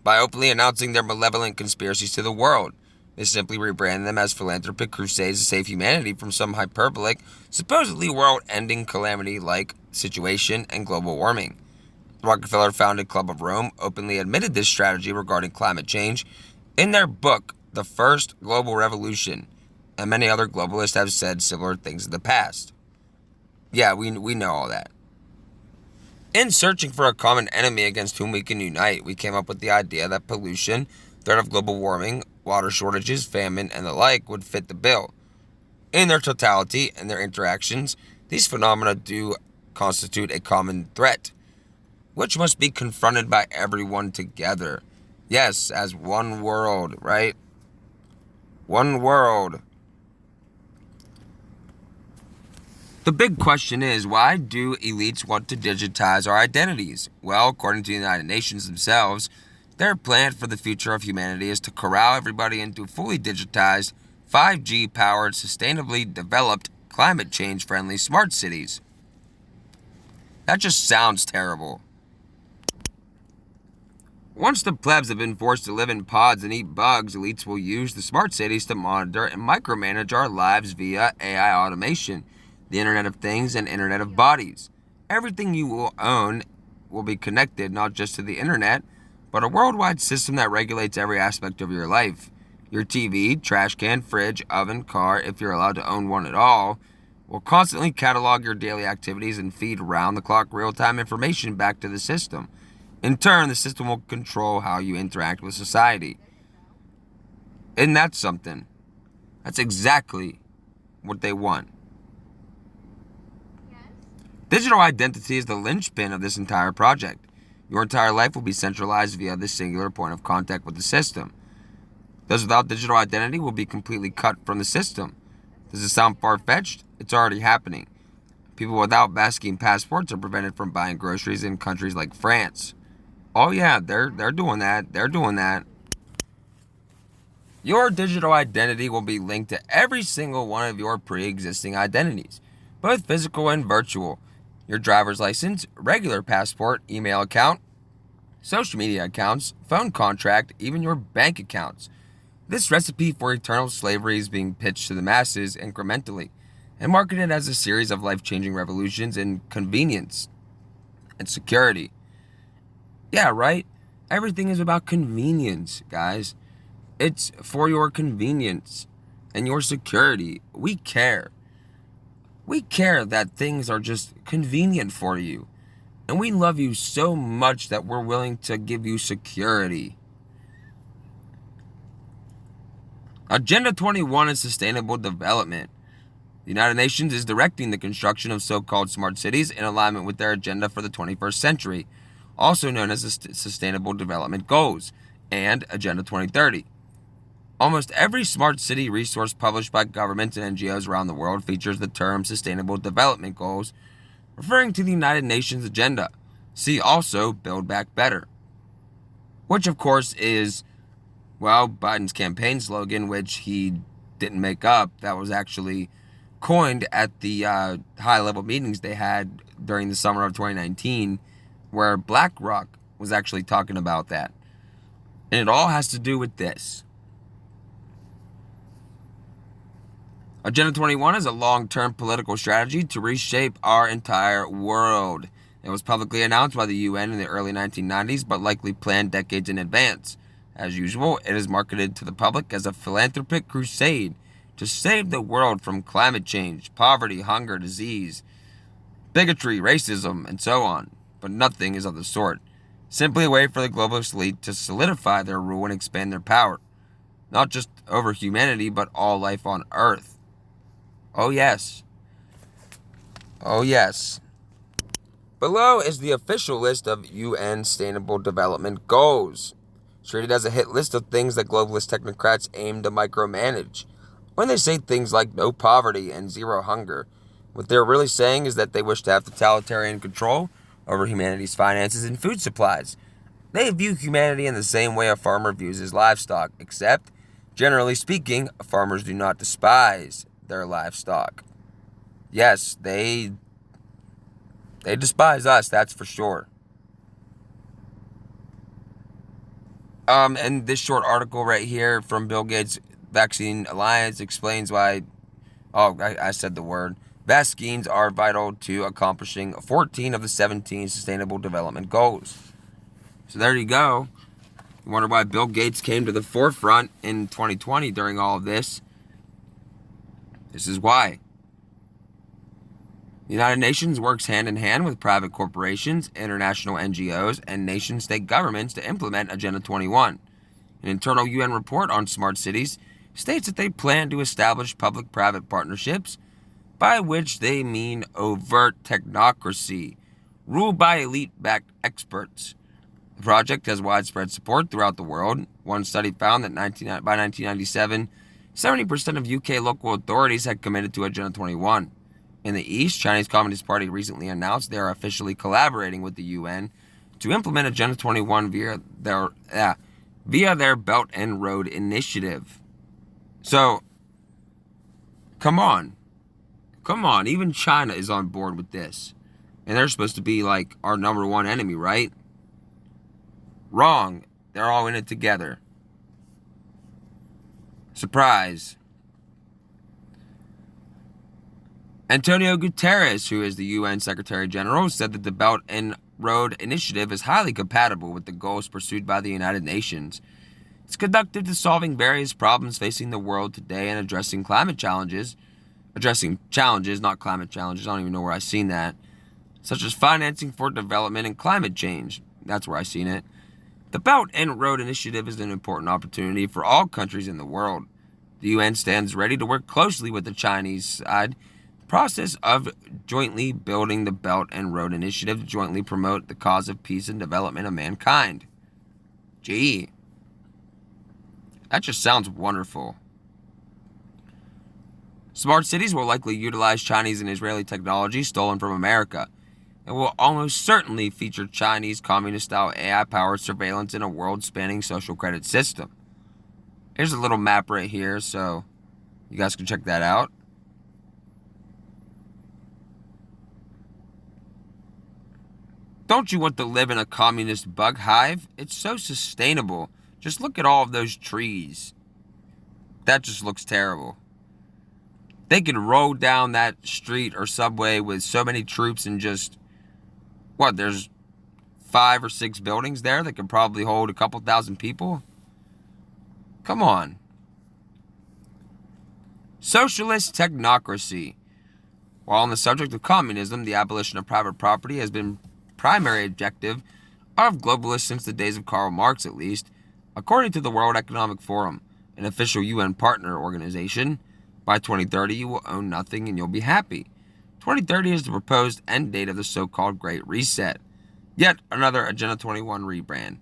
by openly announcing their malevolent conspiracies to the world. They simply rebrand them as philanthropic crusades to save humanity from some hyperbolic, supposedly world-ending calamity-like situation and global warming. The Rockefeller-founded Club of Rome openly admitted this strategy regarding climate change in their book, The First Global Revolution, and many other globalists have said similar things in the past. Yeah, we know all that. In searching for a common enemy against whom we can unite, we came up with the idea that pollution, threat of global warming, water shortages, famine, and the like would fit the bill. In their totality and their interactions, these phenomena do constitute a common threat, which must be confronted by everyone together. Yes, as one world, right? One world. The big question is, why do elites want to digitize our identities? Well, according to the United Nations themselves, their plan for the future of humanity is to corral everybody into fully digitized, 5G-powered, sustainably developed, climate change-friendly smart cities. That just sounds terrible. Once the plebs have been forced to live in pods and eat bugs, elites will use the smart cities to monitor and micromanage our lives via AI automation, the Internet of Things, and Internet of Bodies. Everything you will own will be connected not just to the Internet, but a worldwide system that regulates every aspect of your life. Your TV, trash can, fridge, oven, car, if you're allowed to own one at all, will constantly catalog your daily activities and feed round-the-clock real-time information back to the system. In turn, the system will control how you interact with society. Isn't that something? That's exactly what they want. Digital identity is the linchpin of this entire project. Your entire life will be centralized via this singular point of contact with the system. Those without digital identity will be completely cut from the system. Does it sound far-fetched? It's already happening. People without vaccine passports are prevented from buying groceries in countries like France. Oh yeah, they're doing that. They're doing that. Your digital identity will be linked to every single one of your pre-existing identities, both physical and virtual. Your driver's license, regular passport, email account, social media accounts, phone contract, even your bank accounts. This recipe for eternal slavery is being pitched to the masses incrementally and marketed as a series of life-changing revolutions in convenience and security. Yeah, right? Everything is about convenience, guys. It's for your convenience and your security. We care. We care that things are just convenient for you. And we love you so much that we're willing to give you security. Agenda 21 is sustainable development. The United Nations is directing the construction of so-called smart cities in alignment with their agenda for the 21st century, also known as the Sustainable Development Goals and Agenda 2030. Almost every smart city resource published by governments and NGOs around the world features the term Sustainable Development Goals, referring to the United Nations agenda. See also Build Back Better, which of course is, well, Biden's campaign slogan, which he didn't make up. That was actually coined at the high-level meetings they had during the summer of 2019, where BlackRock was actually talking about that. And it all has to do with this. Agenda 21 is a long-term political strategy to reshape our entire world. It was publicly announced by the UN in the early 1990s, but likely planned decades in advance. As usual, it is marketed to the public as a philanthropic crusade to save the world from climate change, poverty, hunger, disease, bigotry, racism, and so on. But nothing is of the sort. Simply a way for the globalist elite to solidify their rule and expand their power. Not just over humanity, but all life on Earth. Oh yes. Oh yes. Below is the official list of UN Sustainable Development Goals. It's treated as a hit list of things that globalist technocrats aim to micromanage. When they say things like no poverty and zero hunger, what they're really saying is that they wish to have totalitarian control over humanity's finances and food supplies. They view humanity in the same way a farmer views his livestock, except, generally speaking, farmers do not despise their livestock. Yes, they despise us, that's for sure. And this short article right here from Bill Gates Vaccine Alliance explains why, I said the word. Vaccines are vital to accomplishing 14 of the 17 Sustainable Development Goals. So there you go. You wonder why Bill Gates came to the forefront in 2020 during all of this. This is why. The United Nations works hand in hand with private corporations, international NGOs, and nation-state governments to implement Agenda 21. An internal UN report on smart cities states that they plan to establish public-private partnerships, by which they mean overt technocracy, ruled by elite-backed experts. The project has widespread support throughout the world. One study found that by 1997, 70% of UK local authorities had committed to Agenda 21. In the East, Chinese Communist Party recently announced they are officially collaborating with the UN to implement Agenda 21 via their Belt and Road Initiative. So, come on. Even China is on board with this. And they're supposed to be like our number one enemy, right? Wrong. They're all in it together. Surprise. Antonio Guterres, who is the UN Secretary General, said that the Belt and Road Initiative is highly compatible with the goals pursued by the United Nations. It's conducive to solving various problems facing the world today and addressing challenges, not climate challenges, I don't even know where I've seen that, such as financing for development and climate change. That's where I've seen it. The Belt and Road Initiative is an important opportunity for all countries in the world. The UN stands ready to work closely with the Chinese side process of jointly building the Belt and Road Initiative to jointly promote the cause of peace and development of mankind. Gee, that just sounds wonderful. Smart cities will likely utilize Chinese and Israeli technology stolen from America. It will almost certainly feature Chinese communist-style AI-powered surveillance in a world-spanning social credit system. Here's a little map right here, so you guys can check that out. Don't you want to live in a communist bug hive? It's so sustainable. Just look at all of those trees. That just looks terrible. They could roll down that street or subway with so many troops and just, there's 5 or 6 buildings there that could probably hold a couple thousand people? Come on. Socialist technocracy. While on the subject of communism, the abolition of private property has been primary objective of globalists since the days of Karl Marx, at least. According to the World Economic Forum, an official UN partner organization, by 2030 you will own nothing and you'll be happy. 2030 is the proposed end date of the so-called Great Reset. Yet another Agenda 21 rebrand.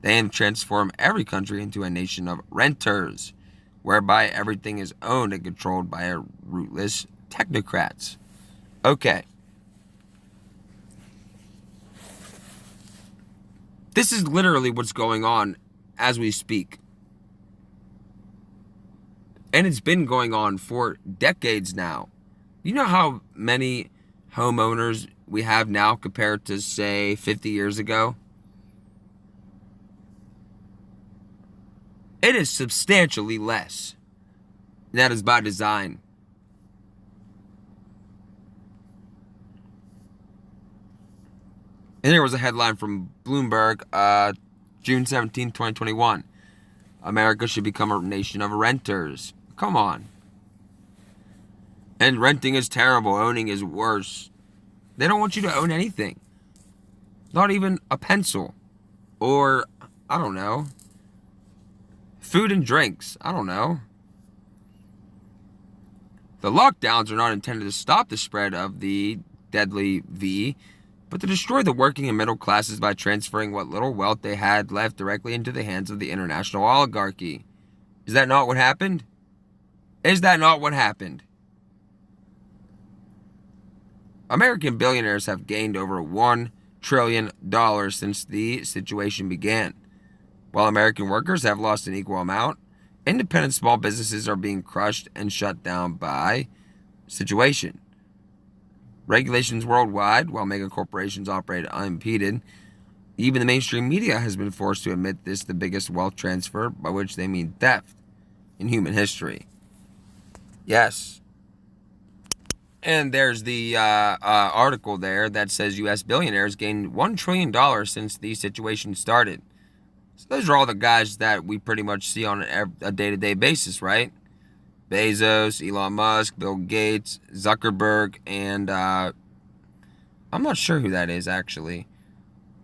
They aim to transform every country into a nation of renters, whereby everything is owned and controlled by a rootless technocrats. Okay. This is literally what's going on as we speak. And it's been going on for decades now. You know how many homeowners we have now compared to, say, 50 years ago? It is substantially less. And that is by design. And here was a headline from Bloomberg, June 17, 2021. America should become a nation of renters. Come on. And renting is terrible. Owning is worse. They don't want you to own anything. Not even a pencil. Or, I don't know, food and drinks. I don't know. The lockdowns are not intended to stop the spread of the deadly V, but to destroy the working and middle classes by transferring what little wealth they had left directly into the hands of the international oligarchy. Is that not what happened? Is that not what happened? American billionaires have gained over $1 trillion since the situation began. While American workers have lost an equal amount, independent small businesses are being crushed and shut down by situation. Regulations worldwide, while mega corporations operate unimpeded, even the mainstream media has been forced to admit this the biggest wealth transfer, by which they mean theft, in human history. Yes. And there's the article there that says U.S. billionaires gained $1 trillion since the situation started. So those are all the guys that we pretty much see on a day-to-day basis, right? Bezos, Elon Musk, Bill Gates, Zuckerberg, and I'm not sure who that is, actually.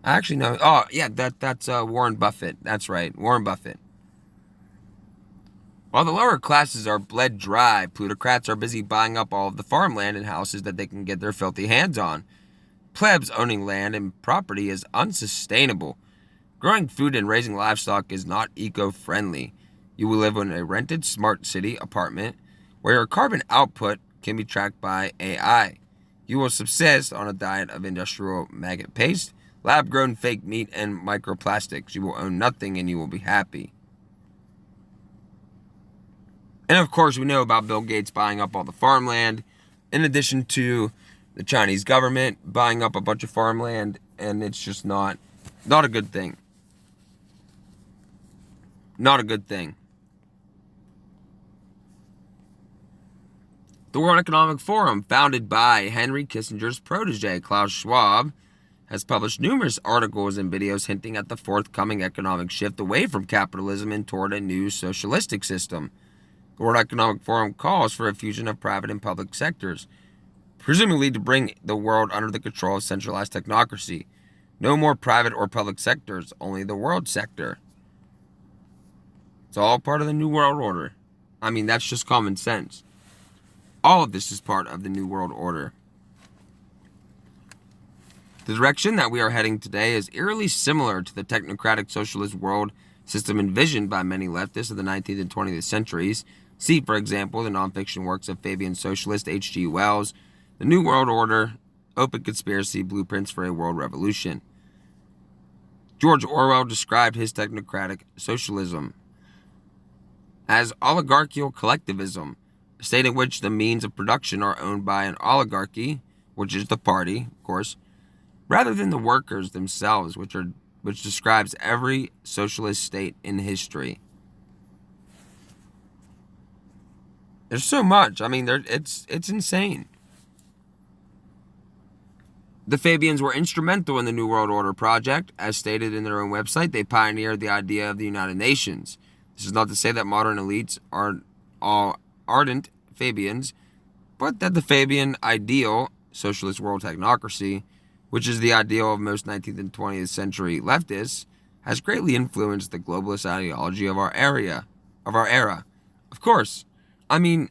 I actually know. Oh, yeah, that's Warren Buffett. That's right, Warren Buffett. While the lower classes are bled dry, plutocrats are busy buying up all of the farmland and houses that they can get their filthy hands on. Plebs owning land and property is unsustainable. Growing food and raising livestock is not eco-friendly. You will live in a rented smart city apartment where your carbon output can be tracked by AI. You will subsist on a diet of industrial maggot paste, lab-grown fake meat, and microplastics. You will own nothing and you will be happy. And of course, we know about Bill Gates buying up all the farmland, in addition to the Chinese government buying up a bunch of farmland, and it's just not a good thing. Not a good thing. The World Economic Forum, founded by Henry Kissinger's protege, Klaus Schwab, has published numerous articles and videos hinting at the forthcoming economic shift away from capitalism and toward a new socialistic system. The World Economic Forum calls for a fusion of private and public sectors, presumably to bring the world under the control of centralized technocracy. No more private or public sectors, only the world sector. It's all part of the New World Order. I mean, that's just common sense. All of this is part of the New World Order. The direction that we are heading today is eerily similar to the technocratic socialist world system envisioned by many leftists of the 19th and 20th centuries. See, for example, the nonfiction works of Fabian socialist H.G. Wells, The New World Order, Open Conspiracy, Blueprints for a World Revolution. George Orwell described his technocratic socialism as oligarchical collectivism, a state in which the means of production are owned by an oligarchy, which is the party, of course, rather than the workers themselves, which describes every socialist state in history. There's so much. I mean, it's insane. The Fabians were instrumental in the New World Order project. As stated in their own website, they pioneered the idea of the United Nations. This is not to say that modern elites are all ardent Fabians, but that the Fabian ideal, socialist world technocracy, which is the ideal of most 19th and 20th century leftists, has greatly influenced the globalist ideology of our era. Of course, I mean,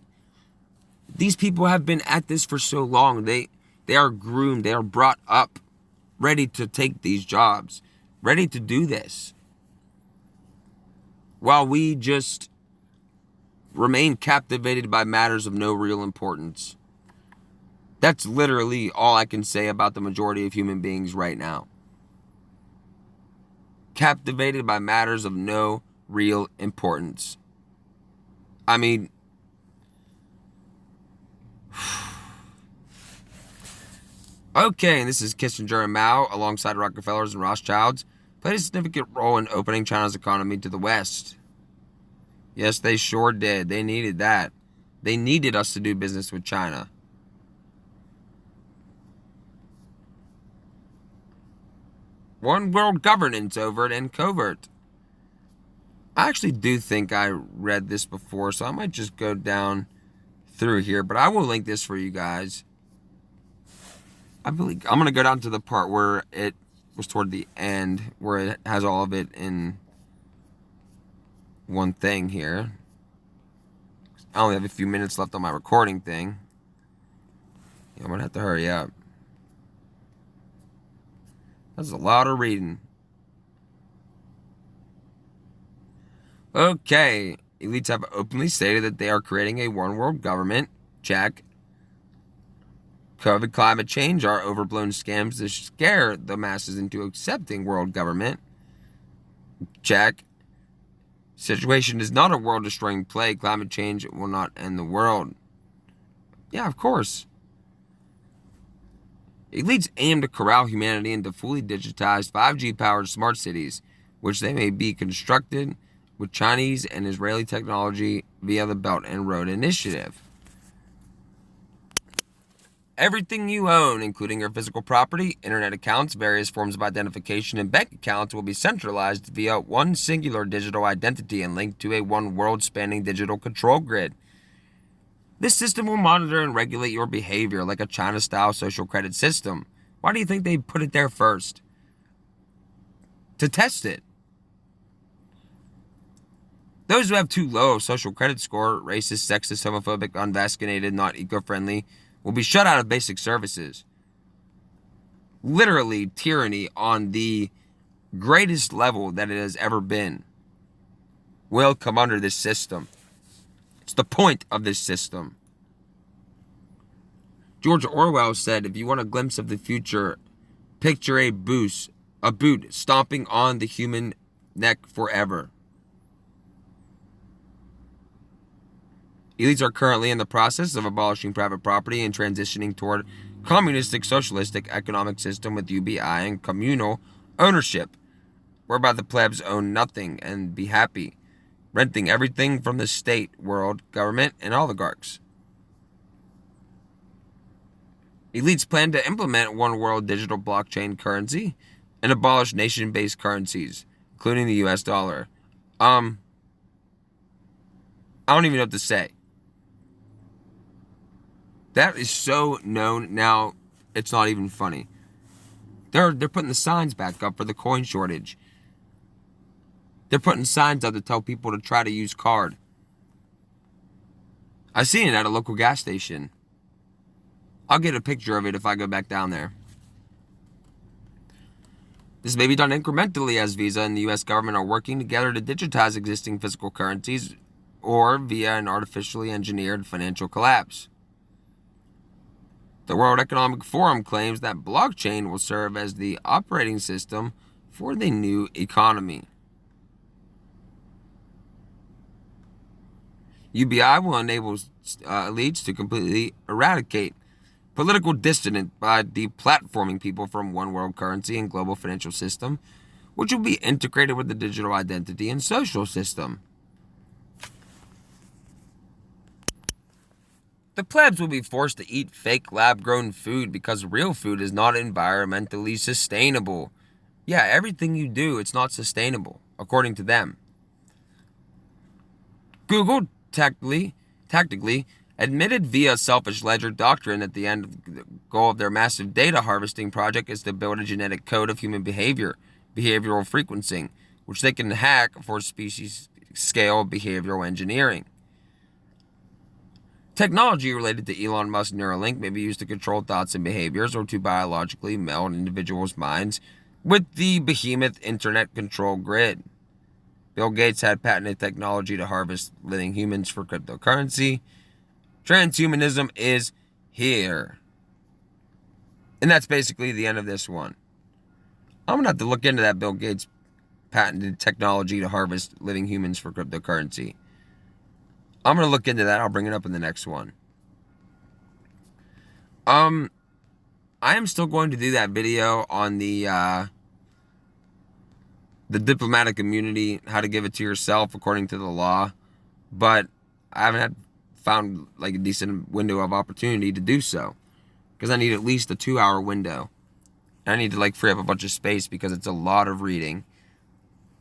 these people have been at this for so long. They are groomed, they are brought up, ready to take these jobs, ready to do this, while we just remain captivated by matters of no real importance. That's literally all I can say about the majority of human beings right now. Captivated by matters of no real importance. I mean, okay, and this is Kissinger and Mao, alongside Rockefellers and Rothschilds, played a significant role in opening China's economy to the West. Yes, they sure did. They needed that. They needed us to do business with China. One world governance, overt and covert. I actually do think I read this before, so I might just go down through here, but I will link this for you guys. I'm going to go down to the part where it was toward the end, where it has all of it in one thing here. I only have a few minutes left on my recording thing. I'm going to have to hurry up. That's a lot of reading. Okay. Elites have openly stated that they are creating a one world government. Check. COVID, climate change are overblown scams to scare the masses into accepting world government. Check. Situation is not a world-destroying plague. Climate change will not end the world. Yeah, of course. Elites aim to corral humanity into fully digitized 5G-powered smart cities, which they may be constructed with Chinese and Israeli technology via the Belt and Road Initiative. Everything you own, including your physical property, internet accounts, various forms of identification, and bank accounts, will be centralized via one singular digital identity and linked to a one world-spanning digital control grid. This system will monitor and regulate your behavior like a China-style social credit system. Why do you think they put it there first? To test it. Those who have too low of social credit score, racist, sexist, homophobic, unvaccinated, not eco-friendly, will be shut out of basic services. Literally tyranny on the greatest level that it has ever been will come under this system. It's the point of this system. George Orwell said, if you want a glimpse of the future, picture a boot stomping on the human neck forever. Elites are currently in the process of abolishing private property and transitioning toward communistic socialistic economic system with UBI and communal ownership, whereby the plebs own nothing and be happy, renting everything from the state, world, government, and oligarchs. Elites plan to implement one world digital blockchain currency and abolish nation-based currencies, including the US dollar. I don't even know what to say. That is so known now, it's not even funny. They're putting the signs back up for the coin shortage. They're putting signs up to tell people to try to use card. I've seen it at a local gas station. I'll get a picture of it if I go back down there. This may be done incrementally as Visa and the US government are working together to digitize existing physical currencies or via an artificially engineered financial collapse. The World Economic Forum claims that blockchain will serve as the operating system for the new economy. UBI will enable elites to completely eradicate political dissident by deplatforming people from one world currency and global financial system, which will be integrated with the digital identity and social system. The plebs will be forced to eat fake lab-grown food because real food is not environmentally sustainable. Yeah, everything you do, it's not sustainable, according to them. Google tactically admitted via selfish ledger doctrine at the end of the goal of their massive data harvesting project is to build a genetic code of human behavior, behavioral frequencing, which they can hack for species-scale behavioral engineering. Technology related to Elon Musk's Neuralink may be used to control thoughts and behaviors or to biologically meld individuals' minds with the behemoth internet control grid. Bill Gates had patented technology to harvest living humans for cryptocurrency. Transhumanism is here. And that's basically the end of this one. I'm going to have to look into that Bill Gates patented technology to harvest living humans for cryptocurrency. I'm going to look into that. I'll bring it up in the next one. I am still going to do that video on the diplomatic immunity, how to give it to yourself according to the law. But I haven't found like a decent window of opportunity to do so. Because I need at least a 2-hour window. And I need to like free up a bunch of space because it's a lot of reading.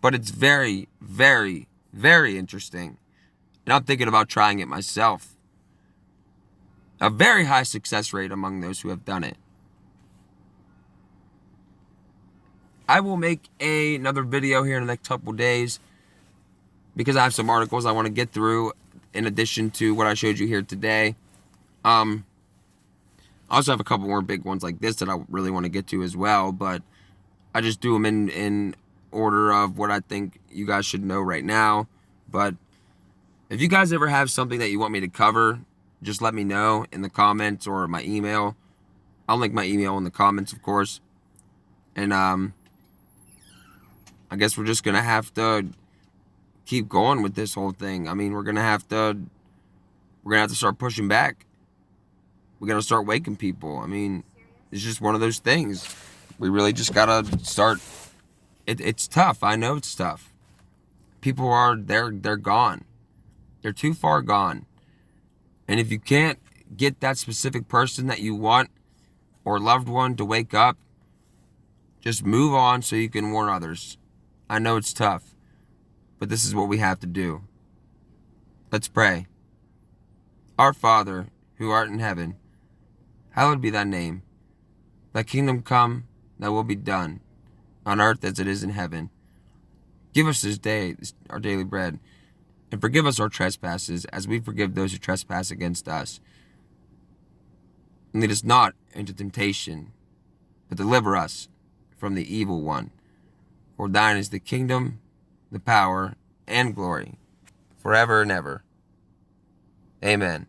But it's very, very, very interesting. And I'm thinking about trying it myself. A very high success rate among those who have done it. I will make another video here in the next couple days because I have some articles I want to get through in addition to what I showed you here today. I also have a couple more big ones like this that I really want to get to as well, but I just do them in order of what I think you guys should know right now. But If you guys ever have something that you want me to cover, just let me know in the comments or my email. I'll link my email in the comments, of course. And I guess we're just gonna have to keep going with this whole thing. I mean, we're gonna have to start pushing back. We're gonna start waking people. I mean, it's just one of those things. We really just gotta start. It's tough. I know it's tough. People are they're gone. They're too far gone. And if you can't get that specific person that you want or loved one to wake up, just move on so you can warn others. I know it's tough, but this is what we have to do. Let's pray. Our Father, who art in heaven, hallowed be thy name. Thy kingdom come, thy will be done, on earth as it is in heaven. Give us this day our daily bread, and forgive us our trespasses, as we forgive those who trespass against us. And lead us not into temptation, but deliver us from the evil one. For thine is the kingdom, the power, and glory, forever and ever. Amen.